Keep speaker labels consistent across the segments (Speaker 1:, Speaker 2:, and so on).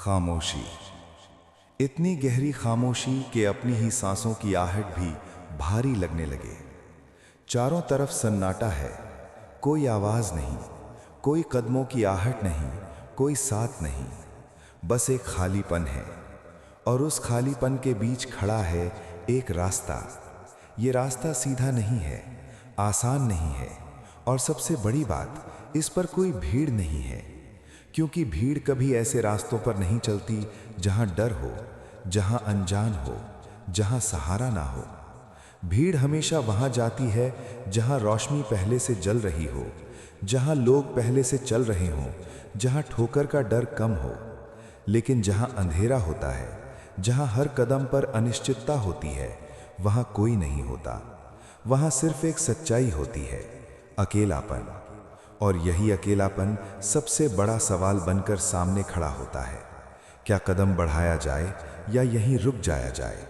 Speaker 1: खामोशी। इतनी गहरी खामोशी कि अपनी ही सांसों की आहट भी भारी लगने लगे। चारों तरफ सन्नाटा है, कोई आवाज नहीं, कोई कदमों की आहट नहीं, कोई साथ नहीं, बस एक खालीपन है। और उस खालीपन के बीच खड़ा है एक रास्ता। ये रास्ता सीधा नहीं है, आसान नहीं है, और सबसे बड़ी बात, इस पर कोई भीड़ नहीं है। क्योंकि भीड़ कभी ऐसे रास्तों पर नहीं चलती जहां डर हो, जहां अनजान हो, जहां सहारा ना हो। भीड़ हमेशा वहां जाती है जहां रोशनी पहले से जल रही हो, जहां लोग पहले से चल रहे हों, जहां ठोकर का डर कम हो। लेकिन जहां अंधेरा होता है, जहां हर कदम पर अनिश्चितता होती है, वहां कोई नहीं होता। वहां सिर्फ एक सच्चाई होती है, अकेलापन। और यही अकेलापन सबसे बड़ा सवाल बनकर सामने खड़ा होता है। क्या कदम बढ़ाया जाए या यहीं रुक जाया जाए?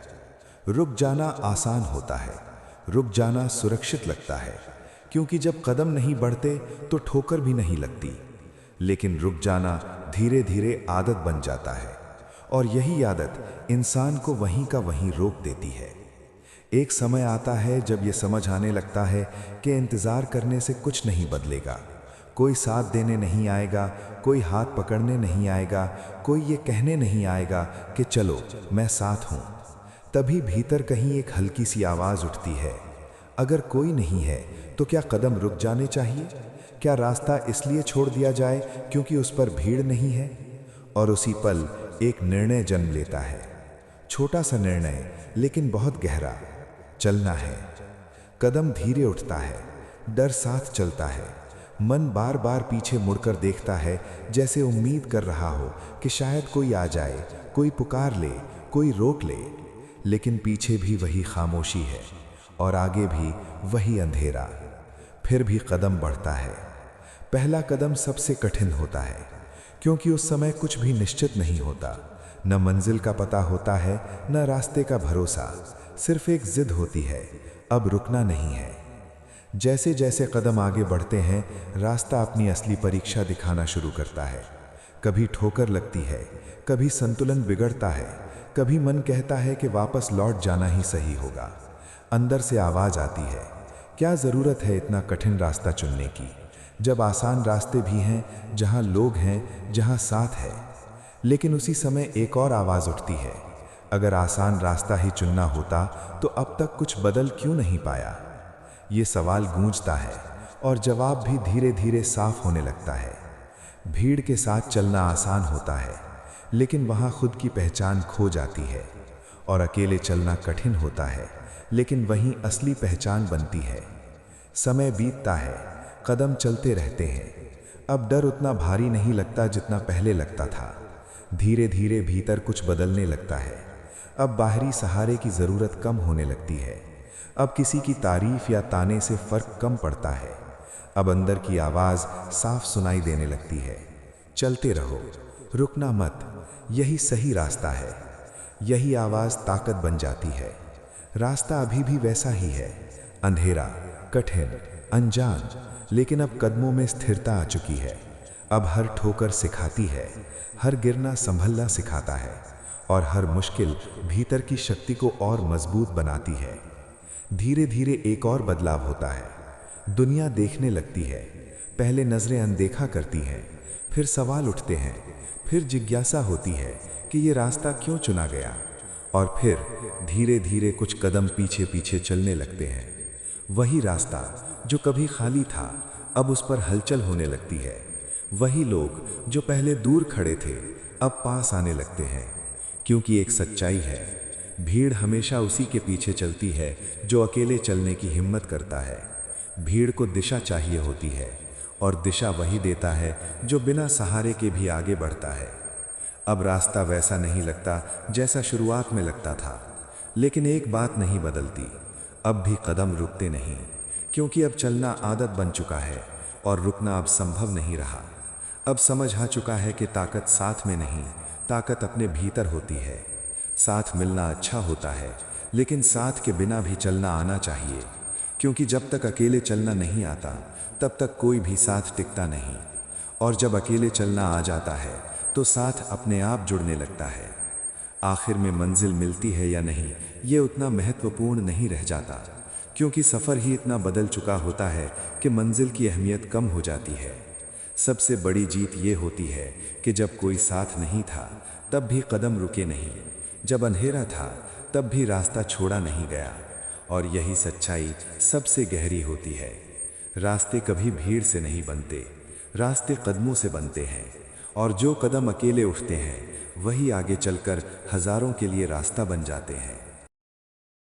Speaker 1: रुक जाना आसान होता है, रुक जाना सुरक्षित लगता है, क्योंकि जब कदम नहीं बढ़ते तो ठोकर भी नहीं लगती। लेकिन रुक जाना धीरे धीरे आदत बन जाता है, और यही आदत इंसान को वहीं का वहीं रोक देती है। एक समय आता है जब यह समझ आने लगता है कि इंतज़ार करने से कुछ नहीं बदलेगा। कोई साथ देने नहीं आएगा, कोई हाथ पकड़ने नहीं आएगा, कोई ये कहने नहीं आएगा कि चलो मैं साथ हूँ। तभी भीतर कहीं एक हल्की सी आवाज़ उठती है, अगर कोई नहीं है तो क्या कदम रुक जाने चाहिए? क्या रास्ता इसलिए छोड़ दिया जाए क्योंकि उस पर भीड़ नहीं है? और उसी पल एक निर्णय जन्म लेता है, छोटा सा निर्णय लेकिन बहुत गहरा। चलना है। कदम धीरे उठता है, डर साथ चलता है, मन बार बार पीछे मुड़कर देखता है, जैसे उम्मीद कर रहा हो कि शायद कोई आ जाए, कोई पुकार ले, कोई रोक ले। लेकिन पीछे भी वही खामोशी है और आगे भी वही अंधेरा। फिर भी कदम बढ़ता है। पहला कदम सबसे कठिन होता है, क्योंकि उस समय कुछ भी निश्चित नहीं होता। न मंजिल का पता होता है, न रास्ते का भरोसा। सिर्फ एक जिद होती है, अब रुकना नहीं है। जैसे जैसे कदम आगे बढ़ते हैं, रास्ता अपनी असली परीक्षा दिखाना शुरू करता है। कभी ठोकर लगती है, कभी संतुलन बिगड़ता है, कभी मन कहता है कि वापस लौट जाना ही सही होगा। अंदर से आवाज़ आती है, क्या ज़रूरत है इतना कठिन रास्ता चुनने की, जब आसान रास्ते भी हैं, जहां लोग हैं, जहां साथ है। लेकिन उसी समय एक और आवाज़ उठती है, अगर आसान रास्ता ही चुनना होता तो अब तक कुछ बदल क्यों नहीं पाया? ये सवाल गूंजता है और जवाब भी धीरे धीरे साफ होने लगता है। भीड़ के साथ चलना आसान होता है, लेकिन वहाँ खुद की पहचान खो जाती है। और अकेले चलना कठिन होता है, लेकिन वहीं असली पहचान बनती है। समय बीतता है, कदम चलते रहते हैं। अब डर उतना भारी नहीं लगता जितना पहले लगता था। धीरे धीरे भीतर कुछ बदलने लगता है। अब बाहरी सहारे की ज़रूरत कम होने लगती है। अब किसी की तारीफ या ताने से फर्क कम पड़ता है। अब अंदर की आवाज़ साफ सुनाई देने लगती है, चलते रहो, रुकना मत, यही सही रास्ता है। यही आवाज़ ताकत बन जाती है। रास्ता अभी भी वैसा ही है, अंधेरा, कठिन, अनजान, लेकिन अब कदमों में स्थिरता आ चुकी है। अब हर ठोकर सिखाती है, हर गिरना संभलना सिखाता है, और हर मुश्किल भीतर की शक्ति को और मजबूत बनाती है। धीरे धीरे एक और बदलाव होता है। दुनिया देखने लगती है। पहले नजरें अनदेखा करती हैं, फिर सवाल उठते हैं, फिर जिज्ञासा होती है कि ये रास्ता क्यों चुना गया। और फिर धीरे धीरे कुछ कदम पीछे पीछे चलने लगते हैं। वही रास्ता जो कभी खाली था, अब उस पर हलचल होने लगती है। वही लोग जो पहले दूर खड़े थे, अब पास आने लगते हैं। क्योंकि एक सच्चाई है, भीड़ हमेशा उसी के पीछे चलती है जो अकेले चलने की हिम्मत करता है। भीड़ को दिशा चाहिए होती है, और दिशा वही देता है जो बिना सहारे के भी आगे बढ़ता है। अब रास्ता वैसा नहीं लगता जैसा शुरुआत में लगता था, लेकिन एक बात नहीं बदलती, अब भी कदम रुकते नहीं, क्योंकि अब चलना आदत बन चुका है और रुकना अब संभव नहीं रहा। अब समझ आ चुका है कि ताकत साथ में नहीं, ताकत अपने भीतर होती है। साथ मिलना अच्छा होता है, लेकिन साथ के बिना भी चलना आना चाहिए, क्योंकि जब तक अकेले चलना नहीं आता तब तक कोई भी साथ टिकता नहीं। और जब अकेले चलना आ जाता है तो साथ अपने आप जुड़ने लगता है। आखिर में मंजिल मिलती है या नहीं, ये उतना महत्वपूर्ण नहीं रह जाता, क्योंकि सफ़र ही इतना बदल चुका होता है कि मंजिल की अहमियत कम हो जाती है। सबसे बड़ी जीत ये होती है कि जब कोई साथ नहीं था तब भी कदम रुके नहीं, जब अंधेरा था तब भी रास्ता छोड़ा नहीं गया। और यही सच्चाई सबसे गहरी होती है। रास्ते कभी भीड़ से नहीं बनते, रास्ते कदमों से बनते हैं, और जो कदम अकेले उठते हैं वही आगे चलकर हजारों के लिए रास्ता बन जाते हैं।